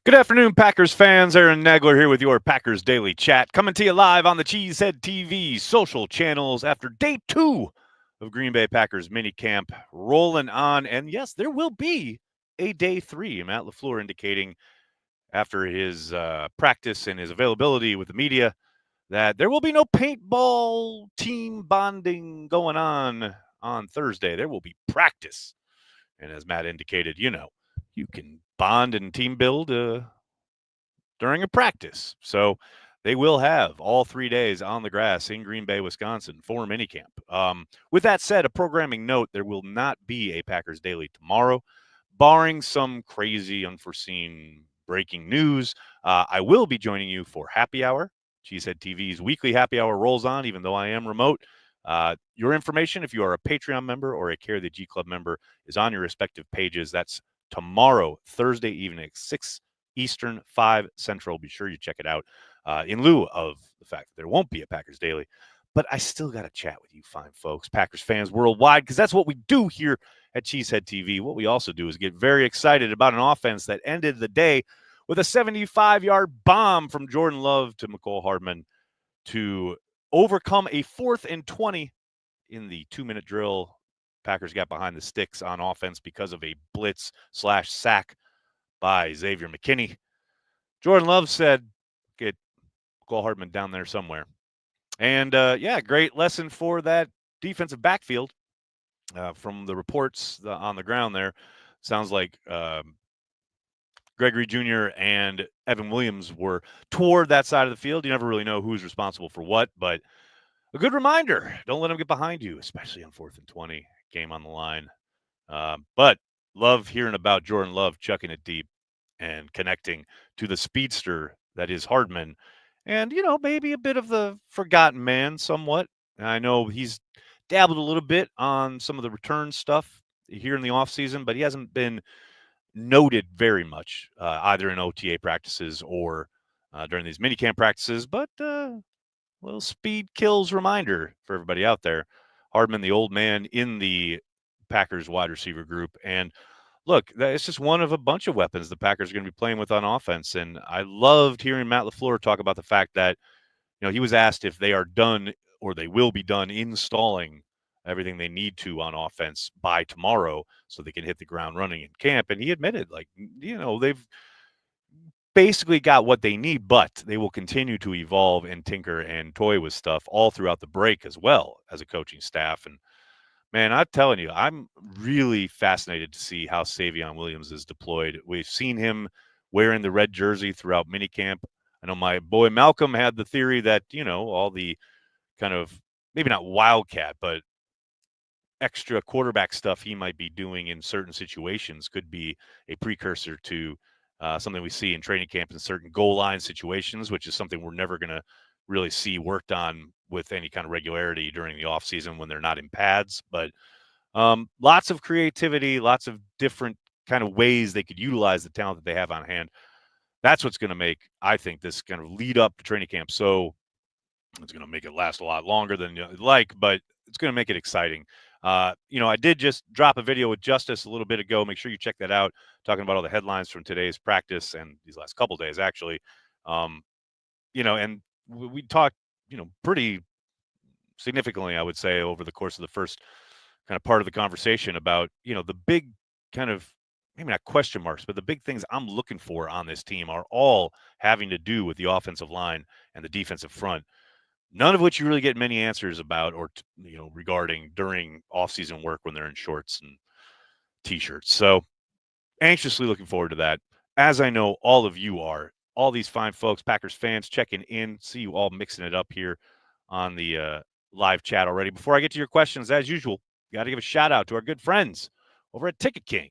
Good afternoon, Packers fans. Aaron Nagler here with your Packers Daily Chat, coming to you live on the Cheesehead TV social channels after day 2 of Green Bay Packers minicamp rolling on. And yes, there will be a day 3. Matt LaFleur indicating after his practice and his availability with the media that there will be no paintball team bonding going on Thursday. There will be practice. And as Matt indicated, you can bond and team build during a practice. So they will have all 3 days on the grass in Green Bay, Wisconsin for minicamp. With that said, a programming note, there will not be a Packers Daily tomorrow, barring some crazy, unforeseen breaking news. I will be joining you for Happy Hour. Cheesehead TV's weekly Happy Hour rolls on, even though I am remote. Your information, if you are a Patreon member or a Care the G Club member, is on your respective pages. That's tomorrow, Thursday evening, 6 Eastern, 5 Central. Be sure you check it out in lieu of the fact that there won't be a Packers Daily. But I still got to chat with you fine folks, Packers fans worldwide, because that's what we do here at Cheesehead TV. What we also do is get very excited about an offense that ended the day with a 75-yard bomb from Jordan Love to Mecole Hardman to overcome a 4th and 20 in the 2-minute drill. Packers got behind the sticks on offense because of a blitz/sack by Xavier McKinney. Jordan Love said, get Mecole Hardman down there somewhere. And, great lesson for that defensive backfield from the reports on the ground there. Sounds like Gregory Jr. and Evan Williams were toward that side of the field. You never really know who's responsible for what, but a good reminder. Don't let them get behind you, especially on 4th and 20, game on the line. But love hearing about Jordan Love chucking it deep and connecting to the speedster that is Hardman. And, maybe a bit of the forgotten man somewhat. I know he's dabbled a little bit on some of the return stuff here in the offseason, but he hasn't been noted very much, either in OTA practices or during these minicamp practices. But little speed kills reminder for everybody out there. Hardman, the old man in the Packers wide receiver group. And look, it's just one of a bunch of weapons the Packers are going to be playing with on offense. And I loved hearing Matt LaFleur talk about the fact that, he was asked if they are done or they will be done installing everything they need to on offense by tomorrow so they can hit the ground running in camp. And he admitted, they've basically got what they need, but they will continue to evolve and tinker and toy with stuff all throughout the break as well as a coaching staff. And man, I'm telling you, I'm really fascinated to see how Savion Williams is deployed. We've seen him wearing the red jersey throughout minicamp. I know my boy Malcolm had the theory that, all the kind of maybe not wildcat, but extra quarterback stuff he might be doing in certain situations could be a precursor to something we see in training camp in certain goal line situations, which is something we're never going to really see worked on with any kind of regularity during the offseason when they're not in pads. But lots of creativity, lots of different kind of ways they could utilize the talent that they have on hand. That's what's going to make, I think, this kind of lead up to training camp. So it's going to make it last a lot longer than you'd like, but it's going to make it exciting. I did just drop a video with Justice a little bit ago. Make sure you check that out, talking about all the headlines from today's practice and these last couple days, actually. And we talked, pretty significantly, I would say, over the course of the first kind of part of the conversation about, the big kind of, maybe not question marks, but the big things I'm looking for on this team are all having to do with the offensive line and the defensive front. None of which you really get many answers about or, regarding during off-season work when they're in shorts and T-shirts. So anxiously looking forward to that, as I know all of you are. All these fine folks, Packers fans, checking in. See you all mixing it up here on the live chat already. Before I get to your questions, as usual, got to give a shout-out to our good friends over at Ticket King.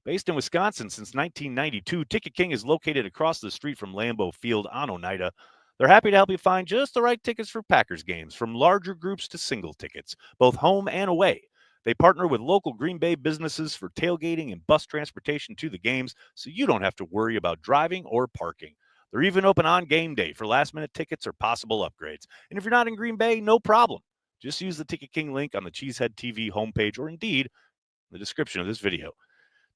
Based in Wisconsin since 1992, Ticket King is located across the street from Lambeau Field on Oneida. They're happy to help you find just the right tickets for Packers games, from larger groups to single tickets, both home and away. They partner with local Green Bay businesses for tailgating and bus transportation to the games, so you don't have to worry about driving or parking. They're even open on game day for last-minute tickets or possible upgrades. And if you're not in Green Bay, no problem. Just use the Ticket King link on the Cheesehead TV homepage or indeed the description of this video.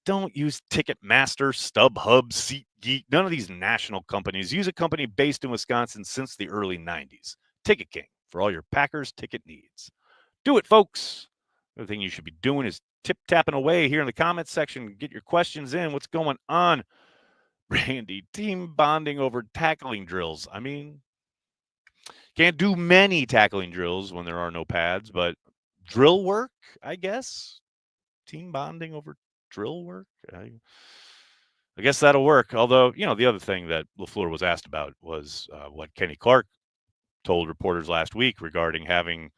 Don't use Ticketmaster, StubHub, SeatGeek, none of these national companies. Use a company based in Wisconsin since the early 90s. Ticket King for all your Packers ticket needs. Do it, folks. The other thing you should be doing is tip-tapping away here in the comments section. Get your questions in. What's going on? Randy, team bonding over tackling drills. I mean, can't do many tackling drills when there are no pads, but drill work, I guess. Team bonding over drill work. I guess that'll work. Although, the other thing that LaFleur was asked about was what Kenny Clark told reporters last week regarding having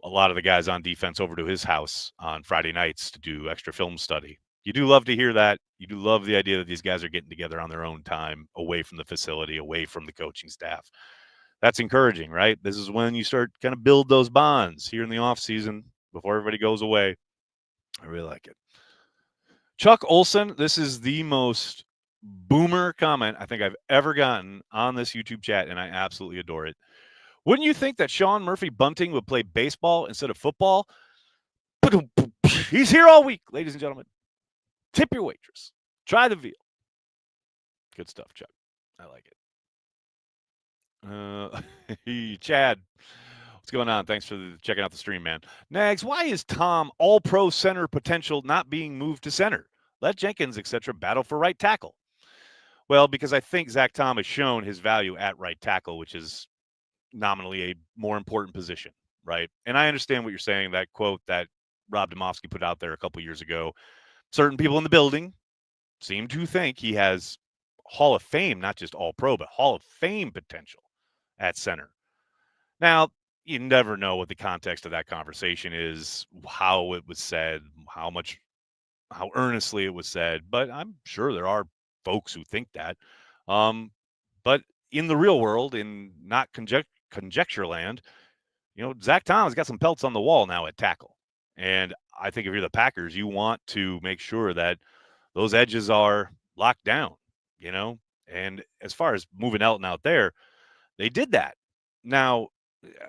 a lot of the guys on defense over to his house on Friday nights to do extra film study. You do love to hear that. You do love the idea that these guys are getting together on their own time, away from the facility, away from the coaching staff. That's encouraging, right? This is when you start kind of build those bonds here in the off season before everybody goes away. I really like it. Chuck Olson, this is the most boomer comment I think I've ever gotten on this YouTube chat, and I absolutely adore it. Wouldn't you think that Sean Murphy Bunting would play baseball instead of football? He's here all week, ladies and gentlemen. Tip your waitress. Try the veal. Good stuff, Chuck. I like it. Chad, what's going on? Thanks for checking out the stream, man. Nags, why is Tom all-pro center potential not being moved to center? Let Jenkins, etc., battle for right tackle. Well, because I think Zach Tom has shown his value at right tackle, which is nominally a more important position, right? And I understand what you're saying, that quote that Rob Domofsky put out there a couple years ago. Certain people in the building seem to think he has Hall of Fame, not just all-pro, but Hall of Fame potential at center. Now, you never know what the context of that conversation is, how it was said, how earnestly it was said, but I'm sure there are folks who think that. But in the real world, in not conjecture land, Zach Tom's got some pelts on the wall now at tackle. And I think if you're the Packers, you want to make sure that those edges are locked down, And as far as moving Elton out there, they did that. Now,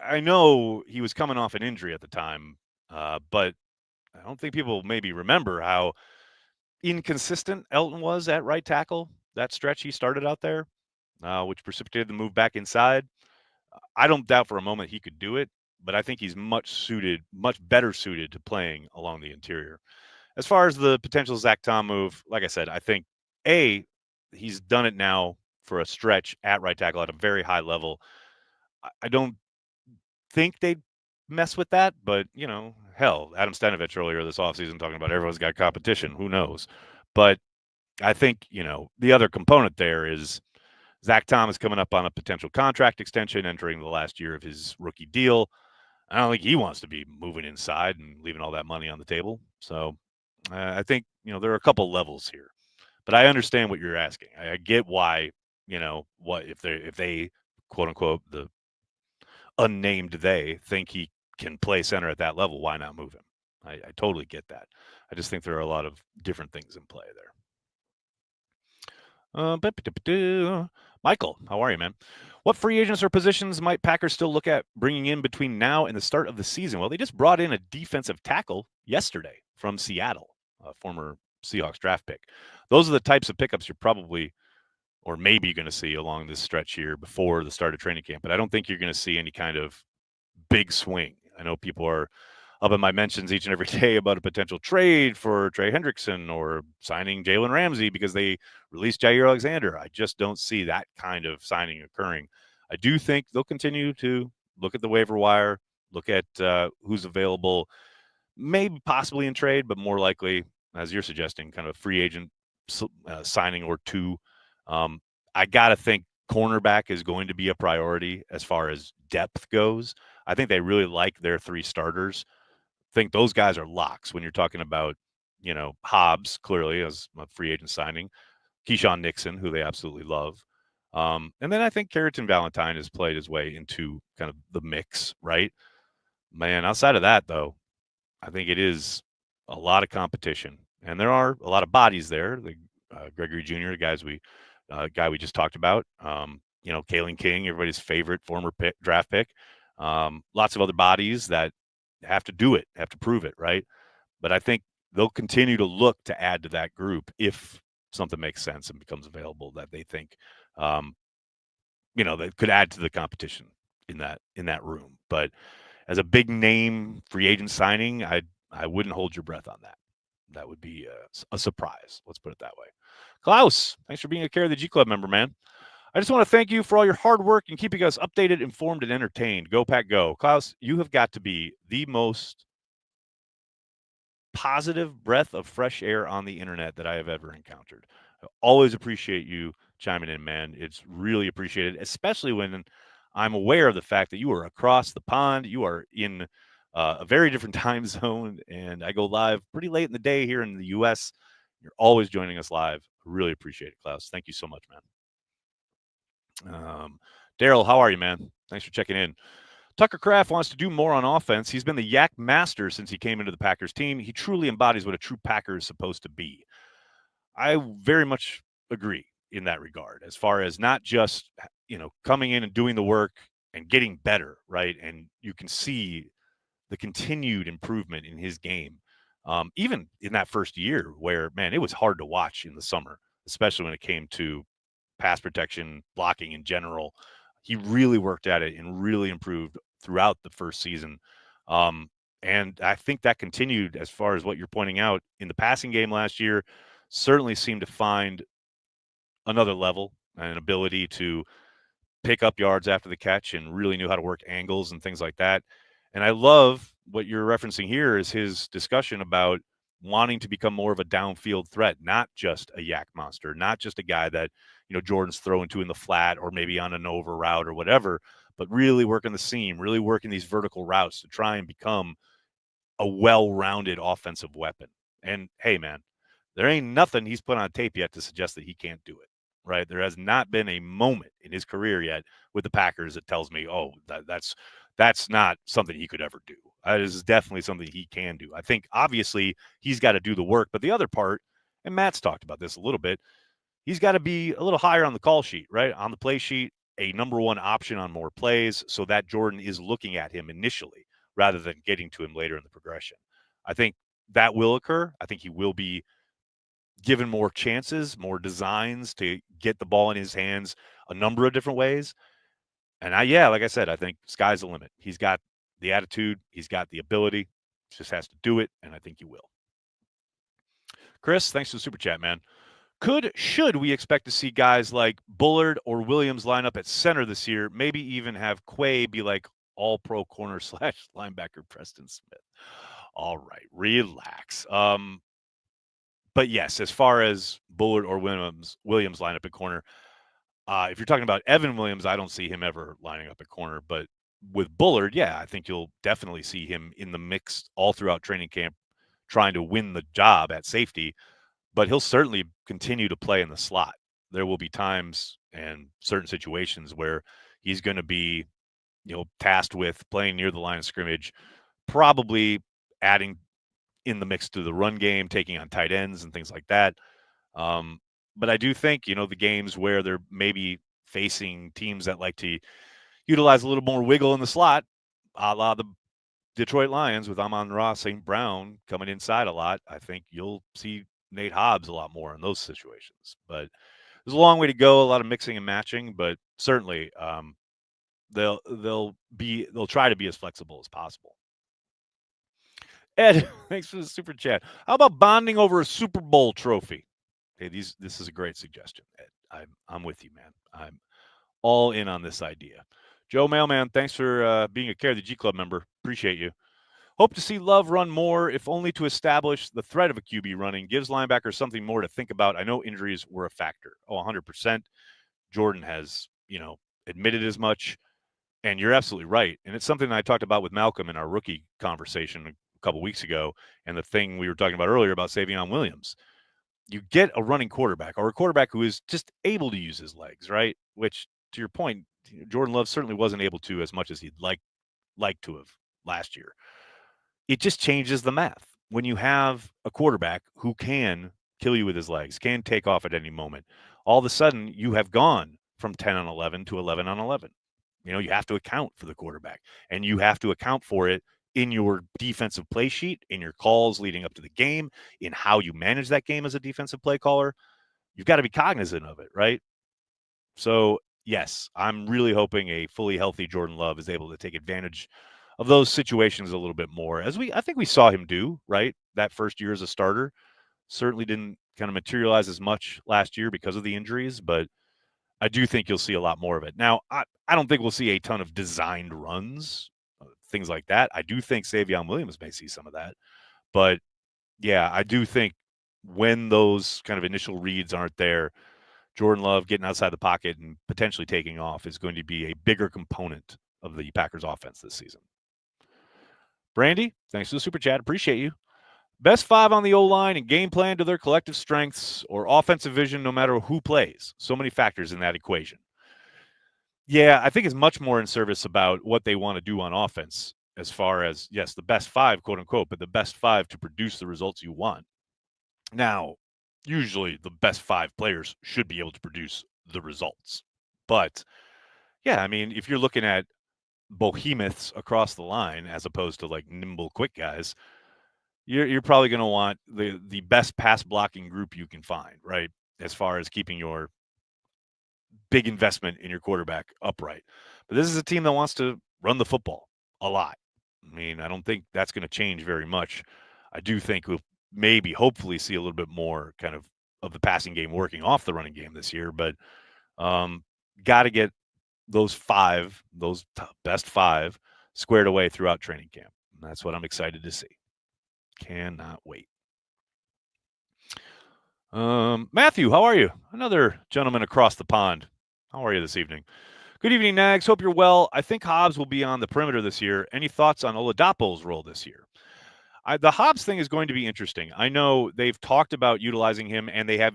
I know he was coming off an injury at the time, but I don't think people maybe remember how inconsistent Elton was at right tackle, that stretch he started out there, which precipitated the move back inside. I don't doubt for a moment he could do it, but I think he's much better suited to playing along the interior. As far as the potential Zach Tom move, like I said, I think, he's done it now for a stretch at right tackle at a very high level. I don't think they'd mess with that, but, hell, Adam Stenavich earlier this offseason talking about everyone's got competition. Who knows? But I think, the other component there is Zach Tom is coming up on a potential contract extension, entering the last year of his rookie deal. I don't think he wants to be moving inside and leaving all that money on the table. So I think, there are a couple levels here. But I understand what you're asking. I get why, what if they quote unquote, the unnamed they think he can play center at that level, why not move him? I totally get that. I just think there are a lot of different things in play there. Michael, how are you, man? What free agents or positions might Packers still look at bringing in between now and the start of the season? Well, they just brought in a defensive tackle yesterday from Seattle, a former Seahawks draft pick. Those are the types of pickups you're probably or maybe going to see along this stretch here before the start of training camp. But I don't think you're going to see any kind of big swing. I know people are up in my mentions each and every day about a potential trade for Trey Hendrickson or signing Jalen Ramsey because they released Jair Alexander. I just don't see that kind of signing occurring. I do think they'll continue to look at the waiver wire, look at who's available, maybe possibly in trade, but more likely, as you're suggesting, kind of a free agent signing or two. I got to think cornerback is going to be a priority as far as depth goes. I think they really like their three starters. I think those guys are locks when you're talking about, Hobbs, clearly, as a free agent signing, Keyshawn Nixon, who they absolutely love. And then I think Carrington Valentine has played his way into kind of the mix, right? Man, outside of that, though, I think it is a lot of competition. And there are a lot of bodies there. The Gregory Jr., the guy we just talked about. Kalen King, everybody's favorite former draft pick. Lots of other bodies that have to do it, have to prove it, right? But I think they'll continue to look to add to that group if something makes sense and becomes available that they think, um, that could add to the competition in that room. But as a big name free agent signing, I wouldn't hold your breath on that. That would be a surprise. Let's put it that way. Klaus, thanks for being a Care of the G Club member, man. I just want to thank you for all your hard work and keeping us updated, informed, and entertained. Go Pack Go. Klaus, you have got to be the most positive breath of fresh air on the internet that I have ever encountered. I always appreciate you chiming in, man. It's really appreciated, especially when I'm aware of the fact that you are across the pond. You are in a very different time zone, and I go live pretty late in the day here in the U.S. You're always joining us live. Really appreciate it, Klaus. Thank you so much, man. Daryl, how are you, man? Thanks for checking in. Tucker Kraft wants to do more on offense. He's been the yak master since he came into the Packers team. He truly embodies what a true Packer is supposed to be. I very much agree in that regard, as far as not just, coming in and doing the work and getting better, right? And you can see the continued improvement in his game. Even in that first year where, man, it was hard to watch in the summer, especially when it came to pass protection, blocking in general. He really worked at it and really improved throughout the first season. And I think that continued as far as what you're pointing out in the passing game last year. Certainly seemed to find another level and an ability to pick up yards after the catch and really knew how to work angles and things like that. And I love what you're referencing here is his discussion about wanting to become more of a downfield threat, not just a yak monster, not just a guy that, Jordan's throwing to in the flat or maybe on an over route or whatever, but really working the seam, really working these vertical routes to try and become a well-rounded offensive weapon. And hey, man, there ain't nothing he's put on tape yet to suggest that he can't do it, right? There has not been a moment in his career yet with the Packers that tells me, oh, that's not something he could ever do. That is definitely something he can do. I think obviously he's got to do the work, but the other part, and Matt's talked about this a little bit, he's got to be a little higher on the call sheet, right? On the play sheet, a number one option on more plays so that Jordan is looking at him initially rather than getting to him later in the progression. I think that will occur. I think he will be given more chances, more designs to get the ball in his hands a number of different ways. And like I said, I think sky's the limit. He's got the attitude, he's got the ability, just has to do it, and I think he will. Chris, thanks for the super chat, man. Should we expect to see guys like Bullard or Williams line up at center this year? Maybe even have Quay be like all-pro corner / linebacker Preston Smith. All right, relax. But yes, as far as Bullard or Williams line up at corner, if you're talking about Evan Williams, I don't see him ever lining up at corner. But with Bullard, I think you'll definitely see him in the mix all throughout training camp, trying to win the job at safety. But he'll certainly continue to play in the slot. There will be times and certain situations where he's going to be, tasked with playing near the line of scrimmage, probably adding in the mix to the run game, taking on tight ends and things like that. But I do think, the games where they're maybe facing teams that like to utilize a little more wiggle in the slot, a la the Detroit Lions with Amon-Ra St. Brown coming inside a lot, I think you'll see Nate Hobbs a lot more in those situations. But there's a long way to go, a lot of mixing and matching, but certainly they'll try to be as flexible as possible. Ed, thanks for the super chat. How about bonding over a Super Bowl trophy? Hey, this is a great suggestion, Ed. I'm with you, man. I'm all in on this idea. Joe Mailman, thanks for being a Care of the G Club member. Appreciate you. Hope to see Love run more, if only to establish the threat of a QB running. Gives linebackers something more to think about. I know injuries were a factor. 100%. Jordan has, admitted as much. And you're absolutely right. And it's something that I talked about with Malcolm in our rookie conversation a couple weeks ago. And the thing we were talking about earlier about Savion Williams. You get a running quarterback or a quarterback who is just able to use his legs, right? Which, to your point, Jordan Love certainly wasn't able to as much as he'd like to have last year. It just changes the math. When you have a quarterback who can kill you with his legs, can take off at any moment, all of a sudden you have gone from 10 on 11 to 11 on 11. You have to account for the quarterback, and you have to account for it in your defensive play sheet, in your calls leading up to the game, in how you manage that game as a defensive play caller. You've got to be cognizant of it, right? So, yes, I'm really hoping a fully healthy Jordan Love is able to take advantage of those situations a little bit more, as I think we saw him do, right? That first year as a starter certainly didn't kind of materialize as much last year because of the injuries, but I do think you'll see a lot more of it. Now, I don't think we'll see a ton of designed runs, things like that. I do think Savion Williams may see some of that, but yeah, I do think when those kind of initial reads aren't there, Jordan Love getting outside the pocket and potentially taking off is going to be a bigger component of the Packers offense this season. Brandy, thanks for the super chat. Appreciate you. Best five on the O-line and game plan to their collective strengths or offensive vision no matter who plays. So many factors in that equation. Yeah, I think it's much more in service about what they want to do on offense as far as, yes, the best five, quote unquote, but the best five to produce the results you want. Now, usually the best five players should be able to produce the results. But yeah, I mean, if you're looking at behemoths across the line as opposed to like nimble, quick guys, you're probably going to want the best pass blocking group you can find, right? As far as keeping your big investment in your quarterback upright. But this is a team that wants to run the football a lot. I mean, I don't think that's going to change very much. I do think we'll maybe, hopefully, see a little bit more kind of the passing game working off the running game this year. But got to get those best five, squared away throughout training camp. And that's what I'm excited to see. Cannot wait. Matthew, how are you? Another gentleman across the pond. How are you this evening? Good evening, Nags. Hope you're well. I think Hobbs will be on the perimeter this year. Any thoughts on Oladapo's role this year? The Hobbs thing is going to be interesting. I know they've talked about utilizing him, and they have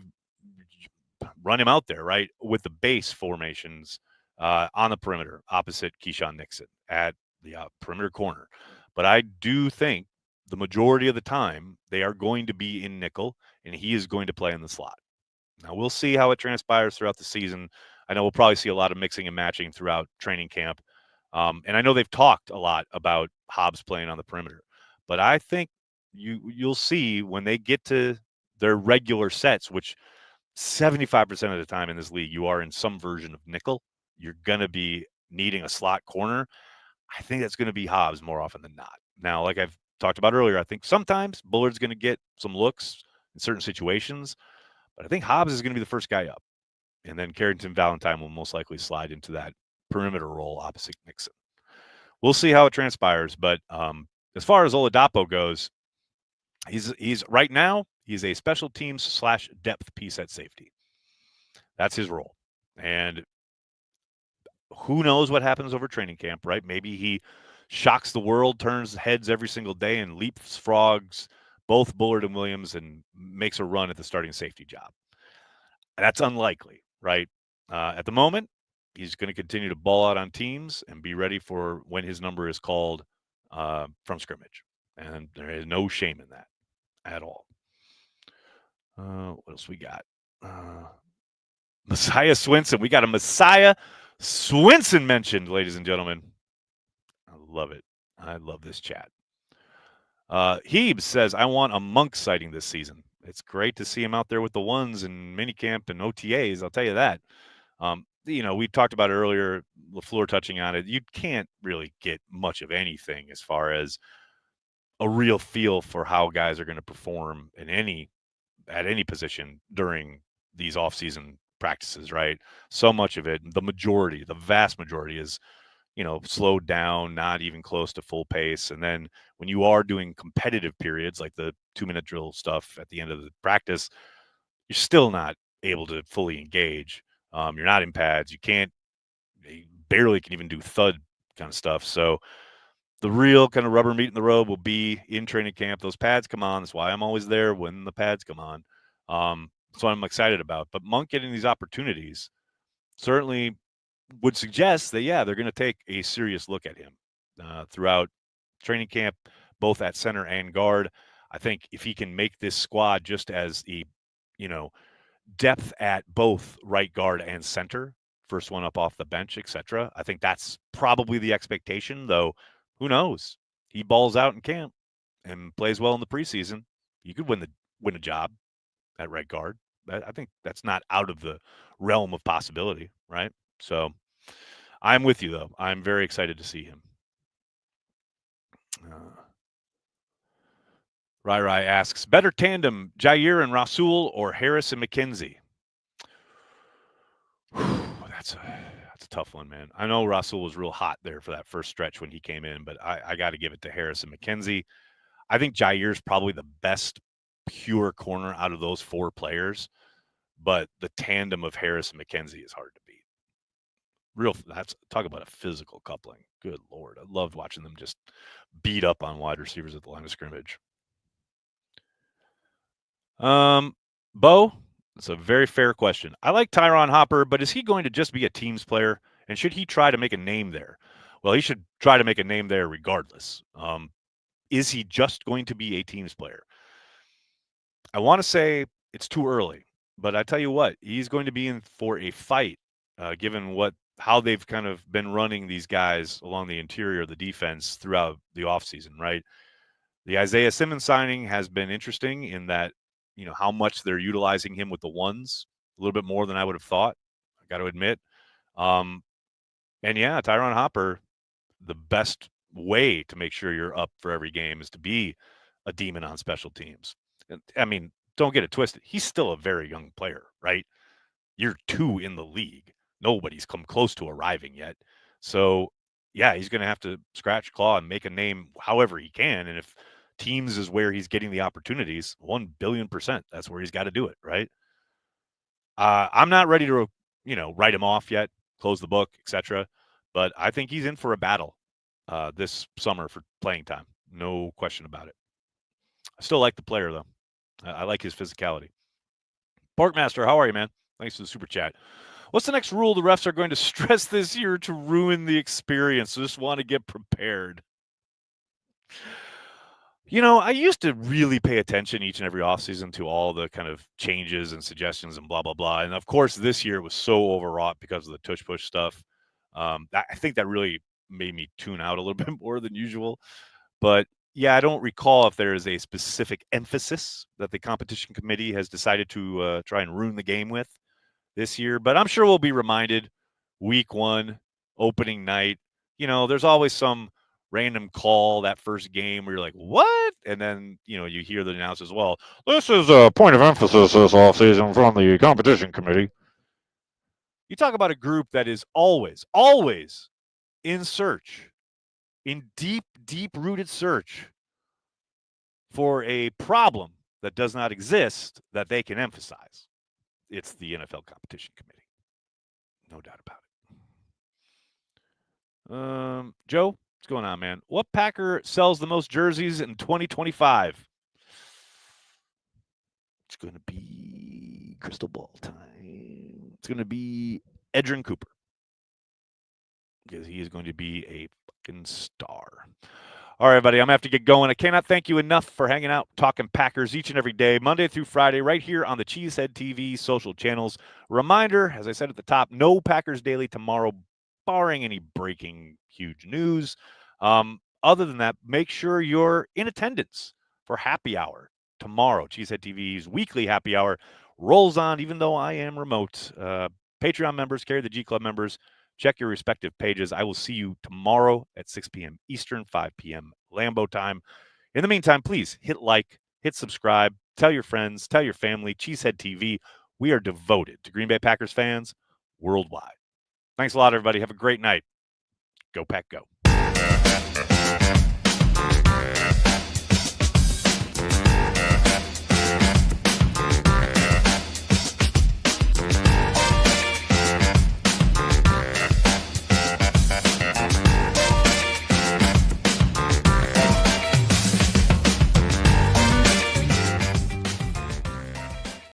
run him out there, right, with the base formations on the perimeter opposite Keyshawn Nixon at the perimeter corner. But I do think the majority of the time they are going to be in nickel, and he is going to play in the slot. Now, we'll see how it transpires throughout the season. I know we'll probably see a lot of mixing and matching throughout training camp. And I know they've talked a lot about Hobbs playing on the perimeter. But I think you'll see when they get to their regular sets, which 75% of the time in this league, you are in some version of nickel. You're going to be needing a slot corner. I think that's going to be Hobbs more often than not. Now, like I've talked about earlier, I think sometimes Bullard's going to get some looks in certain situations. But I think Hobbs is going to be the first guy up. And then Carrington Valentine will most likely slide into that perimeter role opposite Nixon. We'll see how it transpires. But as far as Oladapo goes, he's right now, he's a special teams / depth piece at safety. That's his role. And who knows what happens over training camp, right? Maybe he shocks the world, turns heads every single day, and leapfrogs both Bullard and Williams and makes a run at the starting safety job. That's unlikely, right? At the moment, he's going to continue to ball out on teams and be ready for when his number is called from scrimmage. And there is no shame in that at all. What else we got? Messiah Swinson. We got a Messiah Swinson mentioned, ladies and gentlemen. I love it. I love this chat. Heebs says, I want a Monk sighting this season. It's great to see him out there with the ones and minicamp and OTAs. I'll tell you that. We talked about it earlier, LaFleur touching on it. You can't really get much of anything as far as a real feel for how guys are going to perform at any position during these off-season practices, right? So much of it, the vast majority is, slowed down, not even close to full pace. And then when you are doing competitive periods, like the 2-minute drill stuff at the end of the practice, you're still not able to fully engage. You're not in pads. You barely can even do thud kind of stuff. So the real kind of rubber meat in the road will be in training camp. Those pads come on. That's why I'm always there when the pads come on. So I'm excited about. But Monk getting these opportunities certainly would suggest that, yeah, they're going to take a serious look at him throughout training camp, both at center and guard. I think if he can make this squad just as depth at both right guard and center, first one up off the bench, etc. I think that's probably the expectation, though. Who knows? he balls out in camp and plays well in the preseason, you could win a job at right guard. I think that's not out of the realm of possibility, right? So I'm with you, though. I'm very excited to see him. Rai asks, better tandem, Jair and Rasul or Harris and McKenzie? That's a tough one, man. I know Rasul was real hot there for that first stretch when he came in, but I got to give it to Harris and McKenzie. I think Jair's probably the best pure corner out of those four players, but the tandem of Harris and McKenzie is hard to beat. That's talk about a physical coupling. Good Lord. I loved watching them just beat up on wide receivers at the line of scrimmage. Bo, it's a very fair question. I like Tyron Hopper, but is he going to just be a teams player? And should he try to make a name there? Well, he should try to make a name there regardless. Is he just going to be a teams player? I want to say it's too early, but I tell you what, he's going to be in for a fight, given how they've kind of been running these guys along the interior of the defense throughout the offseason, right? The Isaiah Simmons signing has been interesting in that, how much they're utilizing him with the ones, a little bit more than I would have thought, I got to admit. And yeah, Tyron Hopper, the best way to make sure you're up for every game is to be a demon on special teams. I mean, don't get it twisted. He's still a very young player, right? Year 2 in the league. Nobody's come close to arriving yet. So, yeah, he's going to have to scratch, claw, and make a name however he can. And if teams is where he's getting the opportunities, 1,000,000,000%, that's where he's got to do it, right? I'm not ready to, write him off yet, close the book, etc. But I think he's in for a battle this summer for playing time. No question about it. I still like the player, though. I like his physicality. Parkmaster, how are you, man? Thanks for the super chat. What's the next rule the refs are going to stress this year to ruin the experience? So just want to get prepared. I used to really pay attention each and every offseason to all the kind of changes and suggestions and blah, blah, blah. And of course, this year was so overwrought because of the tush push stuff. I think that really made me tune out a little bit more than usual. But yeah, I don't recall if there is a specific emphasis that the competition committee has decided to try and ruin the game with this year. But I'm sure we'll be reminded week 1, opening night. There's always some random call that first game where you're like, what? And then, you hear the announcers, well, this is a point of emphasis this offseason from the competition committee. You talk about a group that is always, always in search, in deep, deep-rooted search for a problem that does not exist that they can emphasize. It's the NFL Competition Committee. No doubt about it. Joe, what's going on, man? What Packer sells the most jerseys in 2025? It's going to be crystal ball time. It's going to be Edgerrin Cooper, because he is going to be a fucking star. All right, buddy, I'm going to have to get going. I cannot thank you enough for hanging out, talking Packers each and every day, Monday through Friday, right here on the Cheesehead TV social channels. Reminder, as I said at the top, no Packers Daily tomorrow, barring any breaking huge news. Other than that, make sure you're in attendance for happy hour tomorrow. Cheesehead TV's weekly happy hour rolls on, even though I am remote. Patreon members, Carry the G Club members, check your respective pages. I will see you tomorrow at 6 p.m. Eastern, 5 p.m. Lambeau time. In the meantime, please hit like, hit subscribe, tell your friends, tell your family. Cheesehead TV, we are devoted to Green Bay Packers fans worldwide. Thanks a lot, everybody. Have a great night. Go Pack, go.